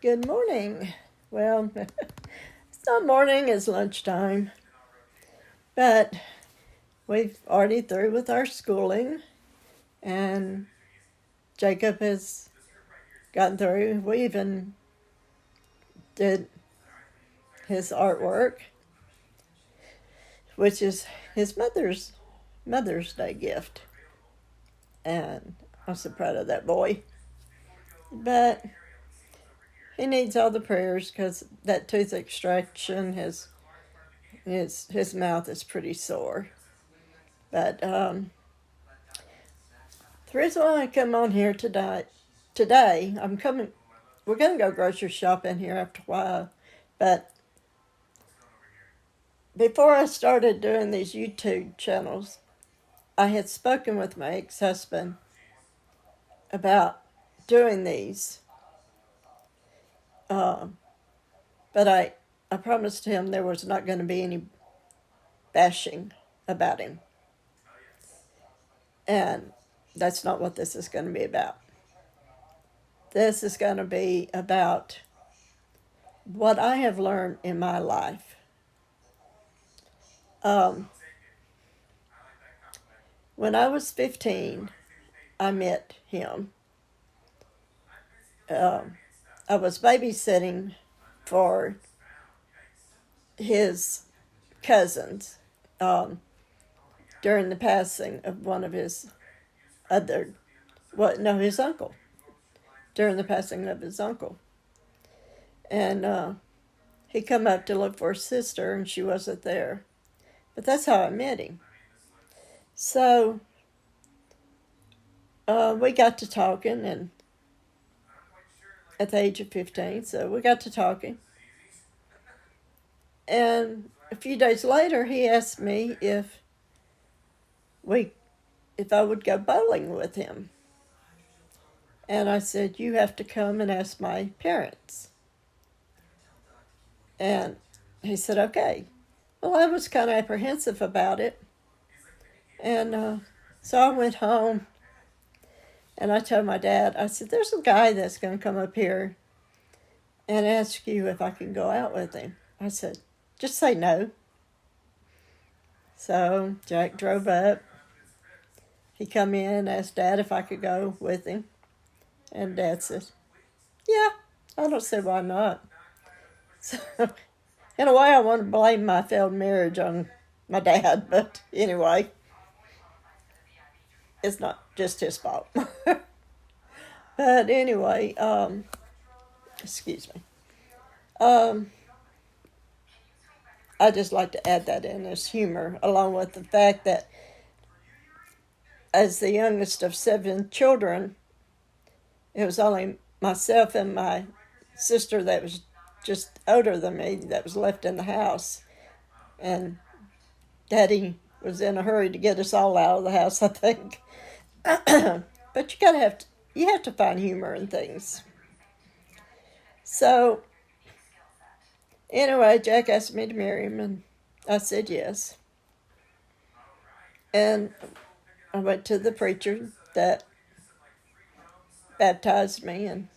Good morning. Well, it's not morning, it's lunchtime. But we've already through with our schooling, and Jacob has gotten through. We even did his artwork, which is his Mother's Day gift. And I'm so proud of that boy. But he needs all the prayers because that tooth extraction his mouth is pretty sore. But the reason why I come on here today, we're going to go grocery shopping here after a while. But before I started doing these YouTube channels, I had spoken with my ex-husband about doing these. But I promised him there was not going to be any bashing about him. And that's not what this is going to be about. This is going to be about what I have learned in my life. When I was 15, I met him. I was babysitting for his cousins during the passing of one of his his uncle. During the passing of his uncle. And he come up to look for his sister, and she wasn't there. But that's how I met him. So we got to talking, and at the age of 15, so we got to talking. And a few days later, he asked me if I would go bowling with him. And I said, you have to come and ask my parents. And he said, okay. Well, I was kind of apprehensive about it. And so I went home, and I told my dad, I said, there's a guy that's going to come up here and ask you if I can go out with him. I said, just say no. So Jack drove up. He come in, asked Dad if I could go with him. And Dad said, yeah, I don't see why not. So, in a way, I want to blame my failed marriage on my dad, but anyway, it's not just his fault. But anyway, excuse me. I just like to add that in as humor, along with the fact that as the youngest of 7 children, it was only myself and my sister that was just older than me that was left in the house. And Daddy was in a hurry to get us all out of the house, I think. But you have to find humor in things. So, anyway, Jack asked me to marry him, and I said yes. And I went to the preacher that baptized me and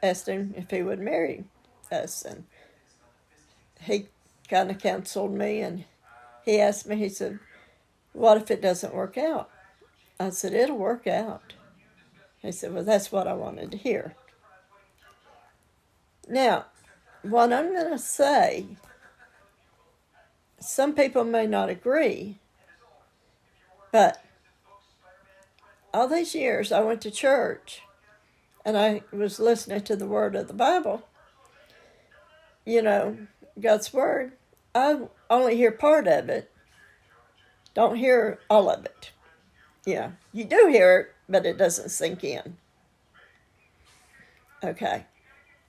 asked him if he would marry us. And he kind of counseled me, and he asked me, he said, what if it doesn't work out? I said, it'll work out. He said, well, that's what I wanted to hear. Now, what I'm going to say, some people may not agree, but all these years I went to church and I was listening to the word of the Bible, God's word. I only hear part of it, don't hear all of it. Yeah, you do hear it, but it doesn't sink in. Okay,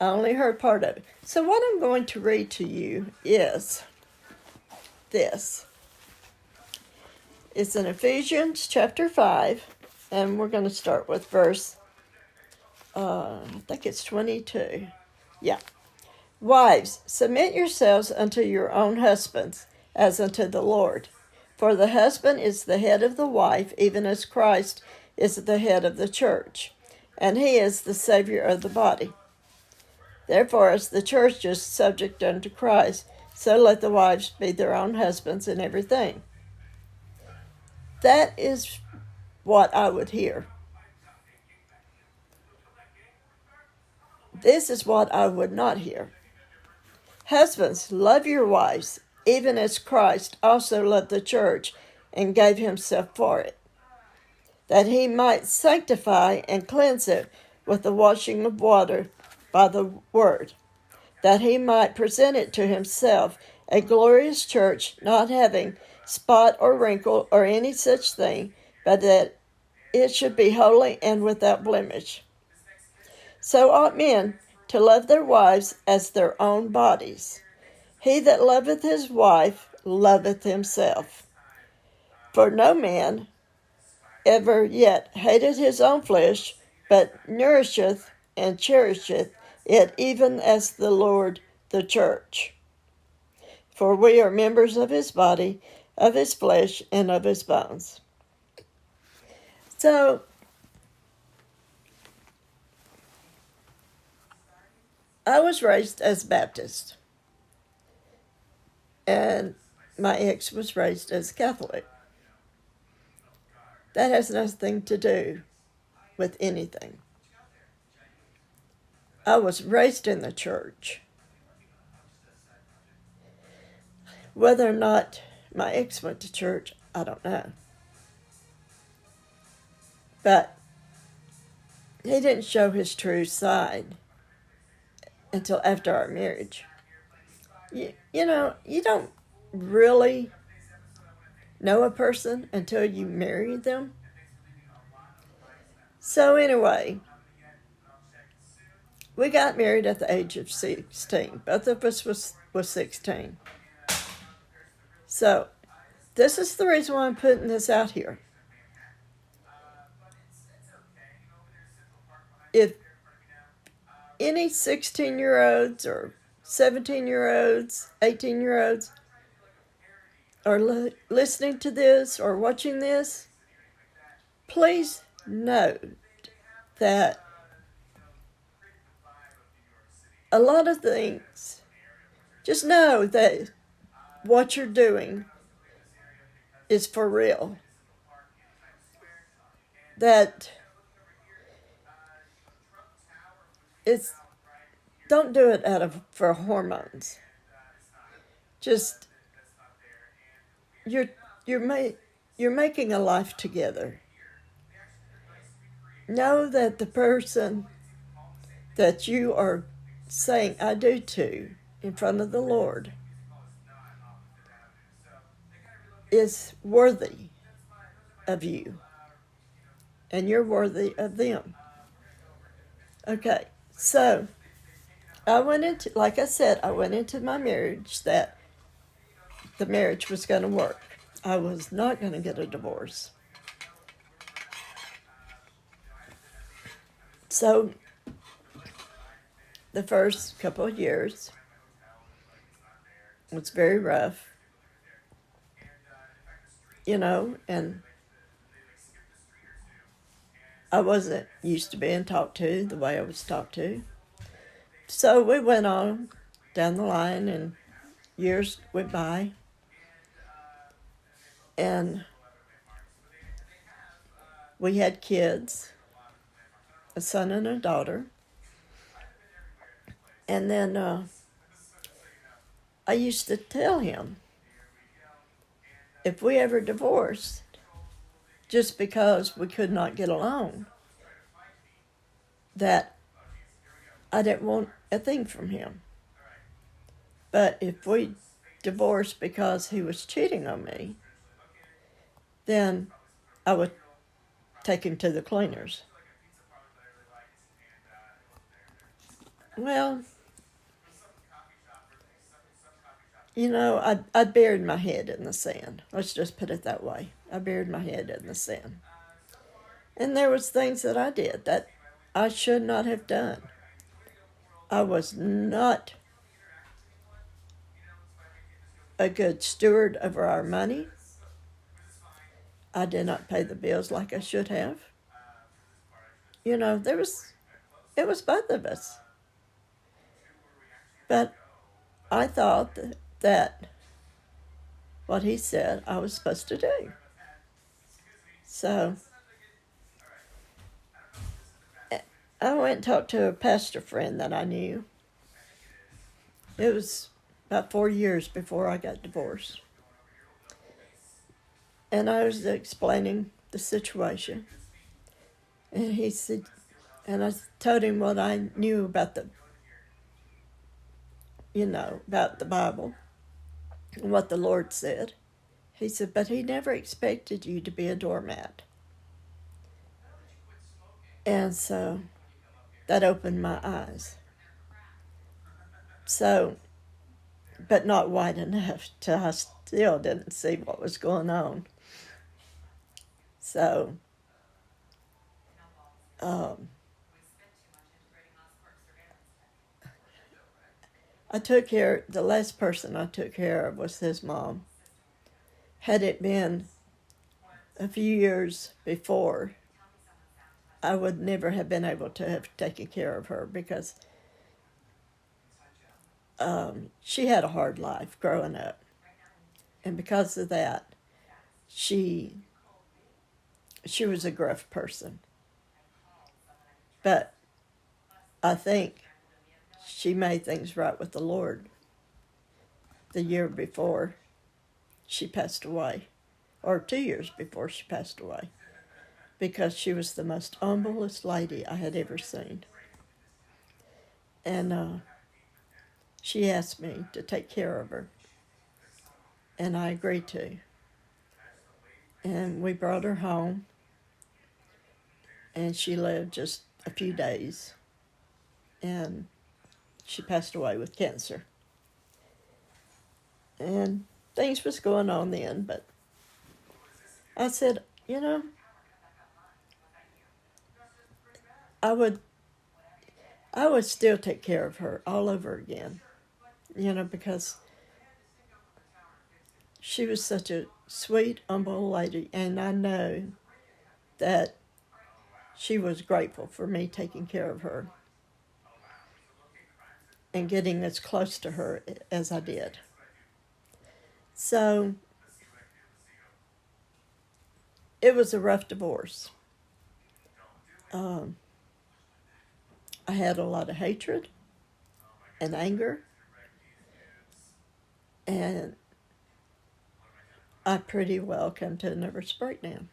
I only heard part of it. So what I'm going to read to you is this. It's in Ephesians chapter 5, and we're going to start with verse, I think it's 22. Yeah. Wives, submit yourselves unto your own husbands, as unto the Lord. For the husband is the head of the wife, even as Christ is the head of the church, and he is the Savior of the body. Therefore, as the church is subject unto Christ, so let the wives be their own husbands in everything. That is what I would hear. This is what I would not hear. Husbands, love your wives, even as Christ also loved the church and gave himself for it, that he might sanctify and cleanse it with the washing of water by the word, that he might present it to himself a glorious church, not having spot or wrinkle or any such thing, but that it should be holy and without blemish. So ought men to love their wives as their own bodies. He that loveth his wife loveth himself. For no man ever yet hated his own flesh, but nourisheth and cherisheth it, even as the Lord the church. For we are members of his body, of his flesh, and of his bones. So, I was raised as Baptist, and my ex was raised as Catholic. That has nothing to do with anything. I was raised in the church. Whether or not my ex went to church, I don't know. But he didn't show his true side until after our marriage. You know, you don't really know a person until you marry them. So anyway, we got married at the age of 16. Both of us was 16. So this is the reason why I'm putting this out here. If any 16-year-olds or 17-year-olds, 18-year-olds are listening to this or watching this, please note that a lot of things, just know that what you're doing is for real. That it's, don't do it for hormones. Just you're making a life together. Know that the person that you are saying I do to in front of the Lord is worthy of you, and you're worthy of them. Okay, so I went into, like I said, I went into my marriage that the marriage was going to work. I was not going to get a divorce. So the first couple of years was very rough, and I wasn't used to being talked to the way I was talked to. So we went on down the line, and years went by, and we had kids, a son and a daughter. And then I used to tell him, if we ever divorced, just because we could not get along, that I didn't want a thing from him. But if we divorced because he was cheating on me, then I would take him to the cleaners. Well, I buried my head in the sand. Let's just put it that way. I buried my head in the sand. And there was things that I did that I should not have done. I was not a good steward over our money. I did not pay the bills like I should have. It was both of us. But I thought that what he said I was supposed to do. So I went and talked to a pastor friend that I knew. It was about 4 years before I got divorced. And I was explaining the situation. And he said, and I told him what I knew about about the Bible and what the Lord said. He said, but he never expected you to be a doormat. And so that opened my eyes. So, but not wide enough till I still didn't see what was going on. So, the last person I took care of was his mom. Had it been a few years before, I would never have been able to have taken care of her because she had a hard life growing up. And because of that, she was a gruff person. But I think she made things right with the Lord the year before she passed away, or 2 years before she passed away, because she was the most humblest lady I had ever seen. And she asked me to take care of her, and I agreed to. And we brought her home, and she lived just a few days, and she passed away with cancer. And things was going on then, but I said, I would still take care of her all over again, because she was such a sweet, humble lady, and I know that she was grateful for me taking care of her and getting as close to her as I did. So it was a rough divorce. I had a lot of hatred and anger, and I pretty well come to a nervous breakdown.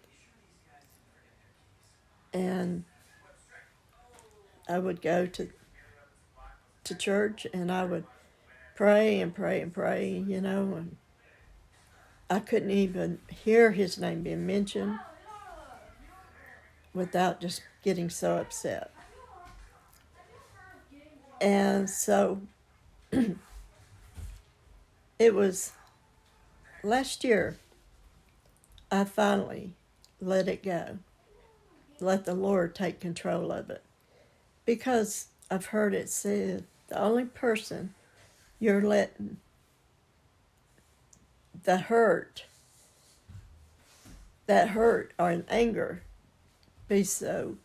And I would go to church, and I would pray and pray and pray, and I couldn't even hear his name being mentioned without just getting so upset. And so it was last year I finally let it go, let the Lord take control of it, because I've heard it said the only person you're letting that hurt or an anger be so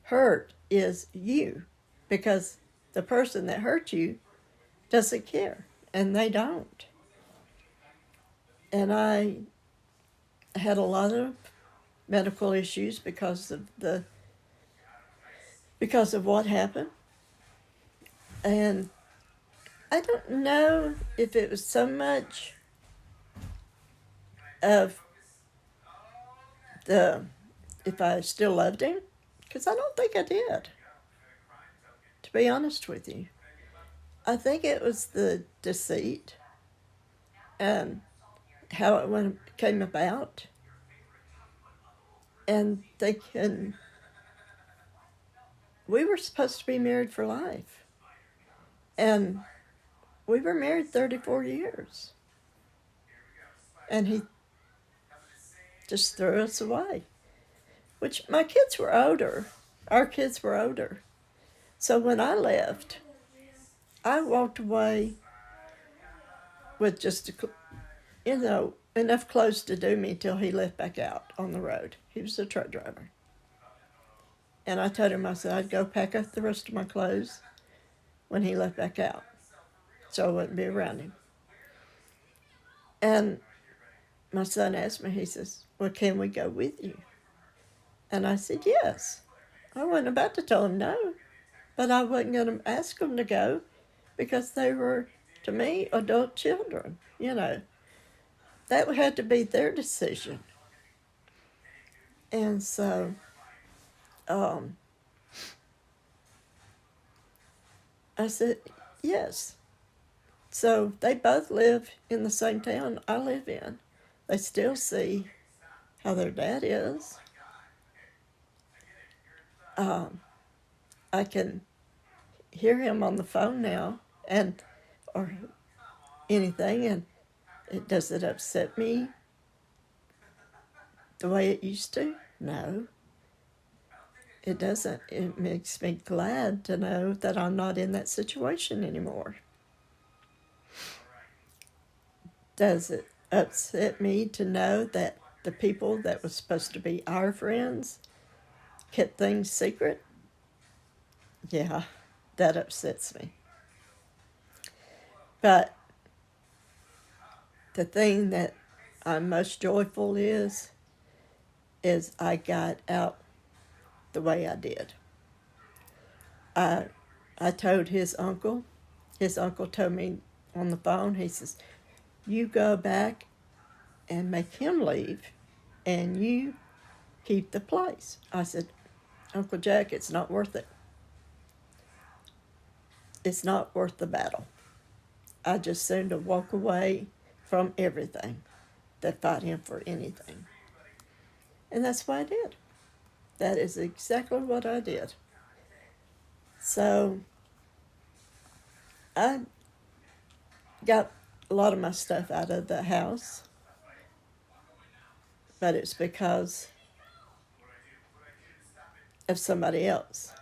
hurt is you, because the person that hurt you doesn't care, and they don't. And I had a lot of medical issues because of what happened. And I don't know if it was so much of if I still loved him, because I don't think I did, to be honest with you. I think it was the deceit and how it came about, and we were supposed to be married for life, and we were married 34 years, and he just threw us away, which my kids were older. Our kids were older. So when I left, I walked away with just, enough clothes to do me till he left back out on the road. He was a truck driver. And I told him, I said, I'd go pack up the rest of my clothes when he left back out. so I wouldn't be around him. And my son asked me, he says, well, can we go with you? And I said, yes. I wasn't about to tell him no, but I wasn't going to ask them to go because they were, to me, adult children. That had to be their decision. And so I said, yes. So they both live in the same town I live in. They still see how their dad is. I can hear him on the phone now, or anything, and does it upset me the way it used to? No, it doesn't. It makes me glad to know that I'm not in that situation anymore. Does it upset me to know that the people that were supposed to be our friends kept things secret? Yeah, that upsets me. But the thing that I'm most joyful is I got out the way I did. I told his uncle. His uncle told me on the phone, he says, you go back and make him leave, and you keep the place. I said, Uncle Jack, it's not worth it. It's not worth the battle. I just soon to walk away from everything than fight him for anything. And that's what I did. That is exactly what I did. So I got a lot of my stuff out of the house, but it's because of somebody else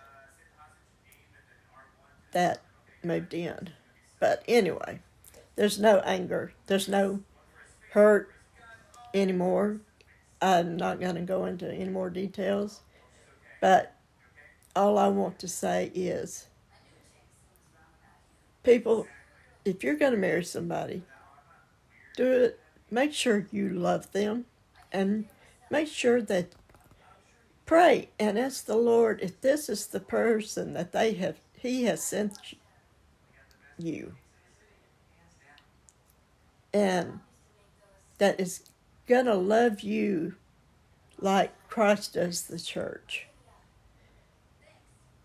that moved in. But anyway, there's no anger, there's no hurt anymore. I'm not going to go into any more details, but all I want to say is, people, if you're going to marry somebody, do it. Make sure you love them, and make sure that pray and ask the Lord if this is the person that He has sent you, and that is going to love you like Christ does the church.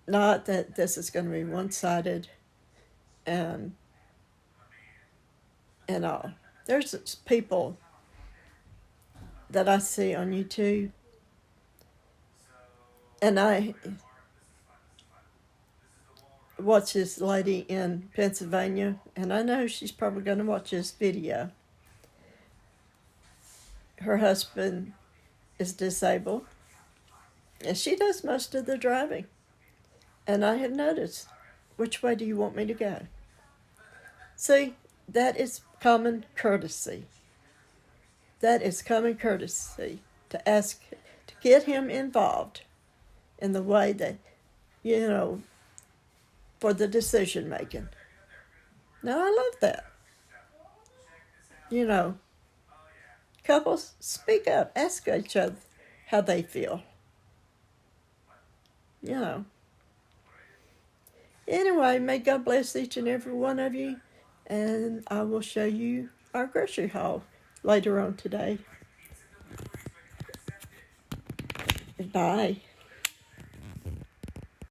Not that this is going to be one-sided and all. There's people that I see on YouTube, and I watch this lady in Pennsylvania, and I know she's probably going to watch this video. Her husband is disabled, and she does most of the driving. And I have noticed, which way do you want me to go? See, that is common courtesy. That is common courtesy to ask, to get him involved in the way that, for the decision making. Now, I love that. Couples, speak up, ask each other how they feel. Anyway, may God bless each and every one of you, and I will show you our grocery haul later on today. Bye.